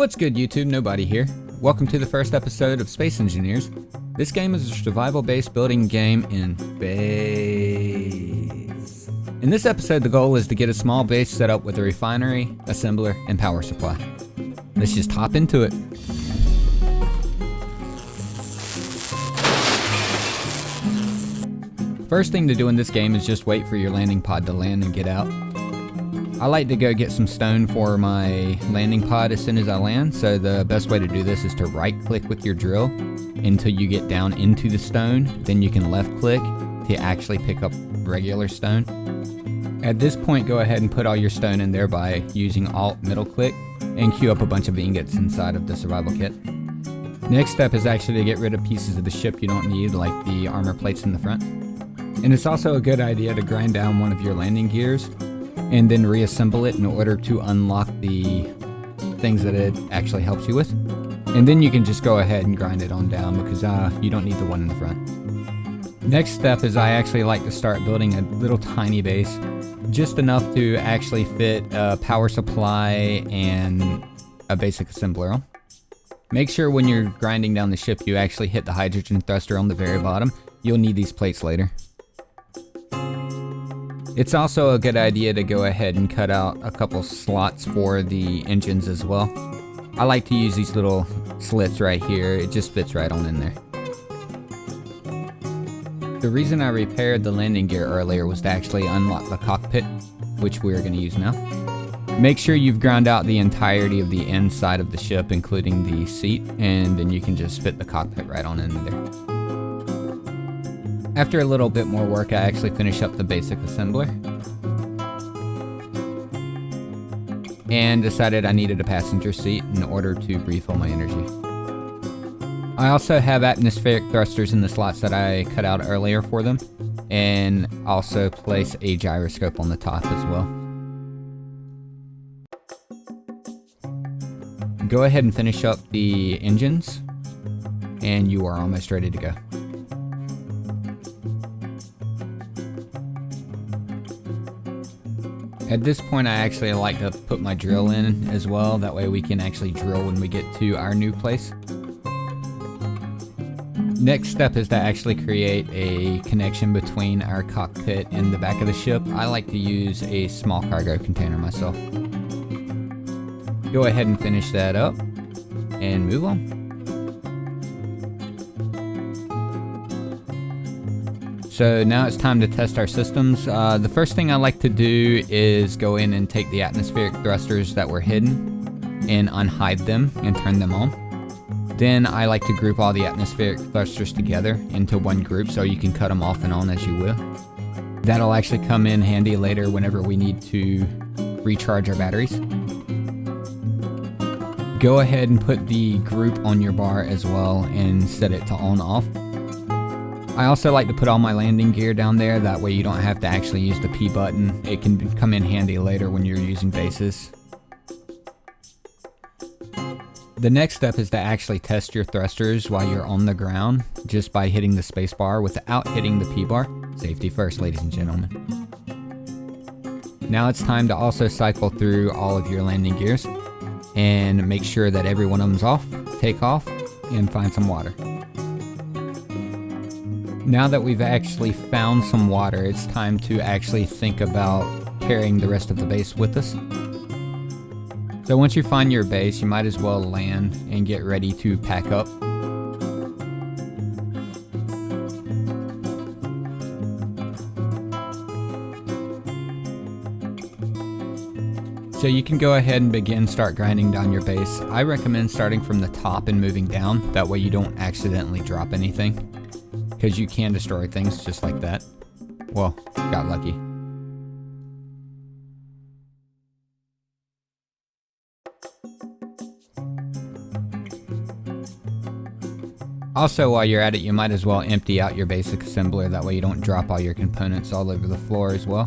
What's good, YouTube? Nobody here. Welcome to the first episode of Space Engineers. This game is a survival-based building game in space. In this episode, the goal is to get a small base set up with a refinery, assembler, and power supply. Let's just hop into it. First thing to do in this game is just wait for your landing pod to land and get out. I like to go get some stone for my landing pod as soon as I land, so the best way to do this is to right click with your drill until you get down into the stone, then you can left click to actually pick up regular stone. At this point, go ahead and put all your stone in there by using Alt middle click and queue up a bunch of ingots inside of the survival kit. Next step is actually to get rid of pieces of the ship you don't need, like the armor plates in the front. And it's also a good idea to grind down one of your landing gears and then reassemble it in order to unlock the things that it actually helps you with. And then you can just go ahead and grind it on down because you don't need the one in the front. Next step is I actually like to start building a little tiny base, just enough to actually fit a power supply and a basic assembler on. Make sure when you're grinding down the ship you actually hit the hydrogen thruster on the very bottom. You'll need these plates later. It's also a good idea to go ahead and cut out a couple slots for the engines as well. I like to use these little slits right here. It just fits right on in there. The reason I repaired the landing gear earlier was to actually unlock the cockpit, which we're going to use now. Make sure you've ground out the entirety of the inside of the ship, including the seat, and then you can just fit the cockpit right on in there. After a little bit more work, I actually finish up the basic assembler and decided I needed a passenger seat in order to refill my energy. I also have atmospheric thrusters in the slots that I cut out earlier for them, and also place a gyroscope on the top as well. Go ahead and finish up the engines, and you are almost ready to go. At this point, I actually like to put my drill in as well, that way we can actually drill when we get to our new place. Next step is to actually create a connection between our cockpit and the back of the ship. I like to use a small cargo container myself. Go ahead and finish that up and move on. So now it's time to test our systems. The first thing I like to do is go in and take the atmospheric thrusters that were hidden and unhide them and turn them on. Then I like to group all the atmospheric thrusters together into one group so you can cut them off and on as you will. That'll actually come in handy later whenever we need to recharge our batteries. Go ahead and put the group on your bar as well and set it to on-off. I also like to put all my landing gear down there, that way you don't have to actually use the P button. It can come in handy later when you're using bases. The next step is to actually test your thrusters while you're on the ground, just by hitting the space bar without hitting the P bar. Safety first, ladies and gentlemen. Now it's time to also cycle through all of your landing gears and make sure that every one of them's off, take off, and find some water. Now that we've actually found some water, it's time to actually think about carrying the rest of the base with us. So once you find your base, you might as well land and get ready to pack up. So you can go ahead and start grinding down your base. I recommend starting from the top and moving down, that way you don't accidentally drop anything, because you can destroy things just like that. Well, got lucky. Also, while you're at it, you might as well empty out your basic assembler, that way you don't drop all your components all over the floor as well.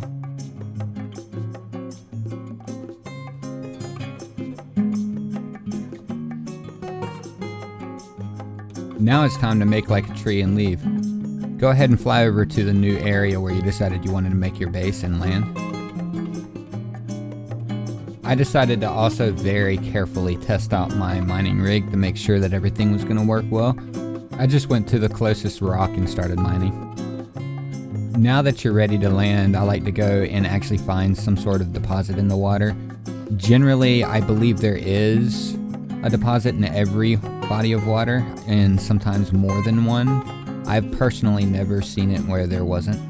Now it's time to make like a tree and leave. Go ahead and fly over to the new area where you decided you wanted to make your base and land. I decided to also very carefully test out my mining rig to make sure that everything was going to work well. I just went to the closest rock and started mining. Now that you're ready to land, I like to go and actually find some sort of deposit in the water. Generally, I believe there is a deposit in every body of water, and sometimes more than one. I've personally never seen it where there wasn't.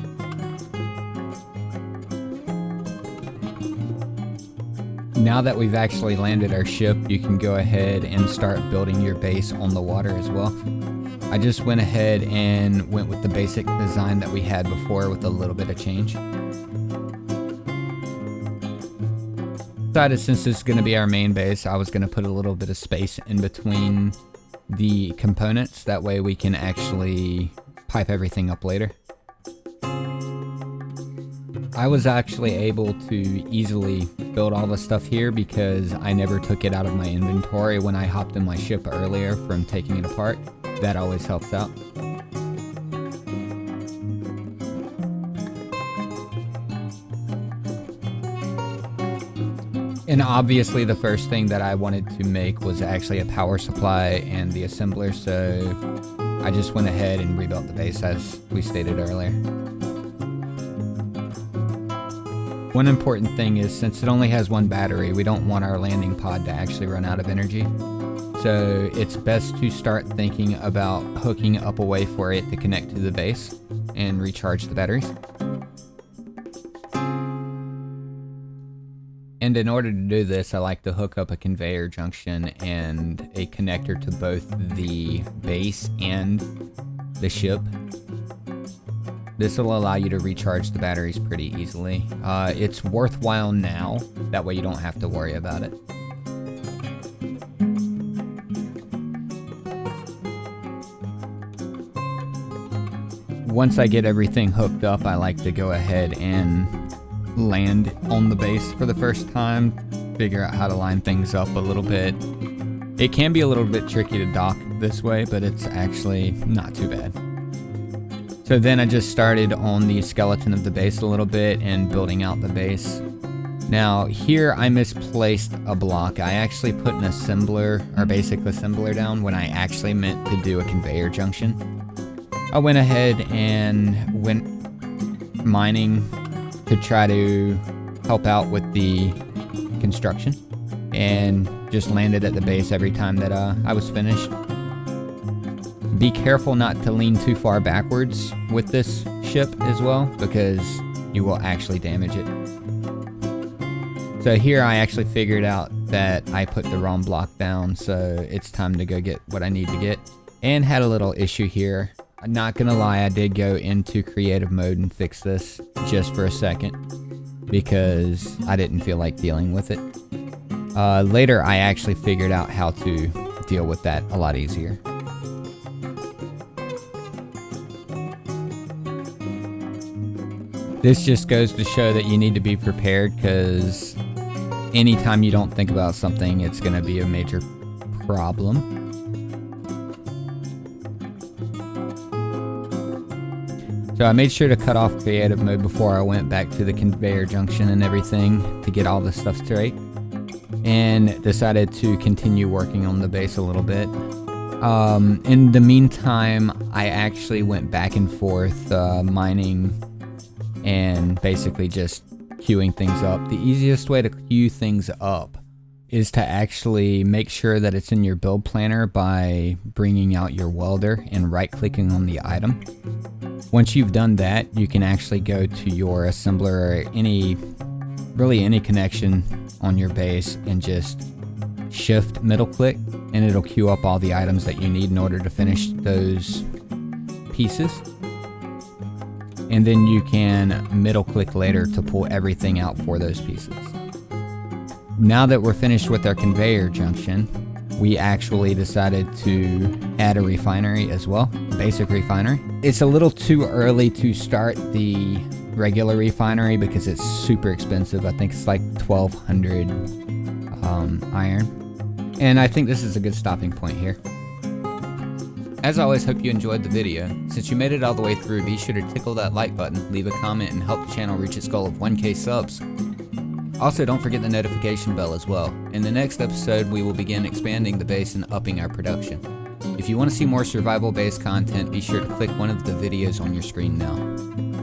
Now that we've actually landed our ship, you can go ahead and start building your base on the water as well. I just went ahead and went with the basic design that we had before with a little bit of change. Decided since this is going to be our main base, I was going to put a little bit of space in between the components. That way we can actually pipe everything up later. I was actually able to easily build all the stuff here because I never took it out of my inventory when I hopped in my ship earlier from taking it apart. That always helps out. And obviously the first thing that I wanted to make was actually a power supply and the assembler, so I just went ahead and rebuilt the base as we stated earlier. One important thing is, since it only has one battery, we don't want our landing pod to actually run out of energy. So it's best to start thinking about hooking up a way for it to connect to the base and recharge the batteries. And in order to do this, I like to hook up a conveyor junction and a connector to both the base and the ship. This will allow you to recharge the batteries pretty easily. It's worthwhile now, that way you don't have to worry about it. Once I get everything hooked up, I like to go ahead and land on the base for the first time, figure out how to line things up a little bit. It can be a little bit tricky to dock this way, but it's actually not too bad. So then I just started on the skeleton of the base a little bit and building out the base. Now here I misplaced a block. I actually put an assembler, or basic assembler, down when I actually meant to do a conveyor junction. I went ahead and went mining to try to help out with the construction, and just landed at the base every time that I was finished. Be careful not to lean too far backwards with this ship as well, because you will actually damage it. So here I actually figured out that I put the wrong block down, so it's time to go get what I need to get. And had a little issue here. I'm not gonna lie, I did go into creative mode and fix this just for a second because I didn't feel like dealing with it. Later I actually figured out how to deal with that a lot easier. This just goes to show that you need to be prepared, because anytime you don't think about something, it's gonna be a major problem. So I made sure to cut off creative mode before I went back to the conveyor junction and everything to get all this stuff straight, and decided to continue working on the base a little bit. In the meantime, I actually went back and forth mining and basically just queuing things up. The easiest way to queue things up is to actually make sure that it's in your build planner by bringing out your welder and right-clicking on the item. Once you've done that, you can actually go to your assembler or really any connection on your base and just shift middle click, and it'll queue up all the items that you need in order to finish those pieces. And then you can middle click later to pull everything out for those pieces. Now that we're finished with our conveyor junction, we actually decided to add a refinery as well, a basic refinery. It's a little too early to start the regular refinery because it's super expensive. I think it's like 1,200 iron. And I think this is a good stopping point here. As always, hope you enjoyed the video. Since you made it all the way through, be sure to tickle that like button, leave a comment, and help the channel reach its goal of 1K subs. Also, don't forget the notification bell as well. In the next episode, we will begin expanding the base and upping our production. If you want to see more survival-based content, be sure to click one of the videos on your screen now.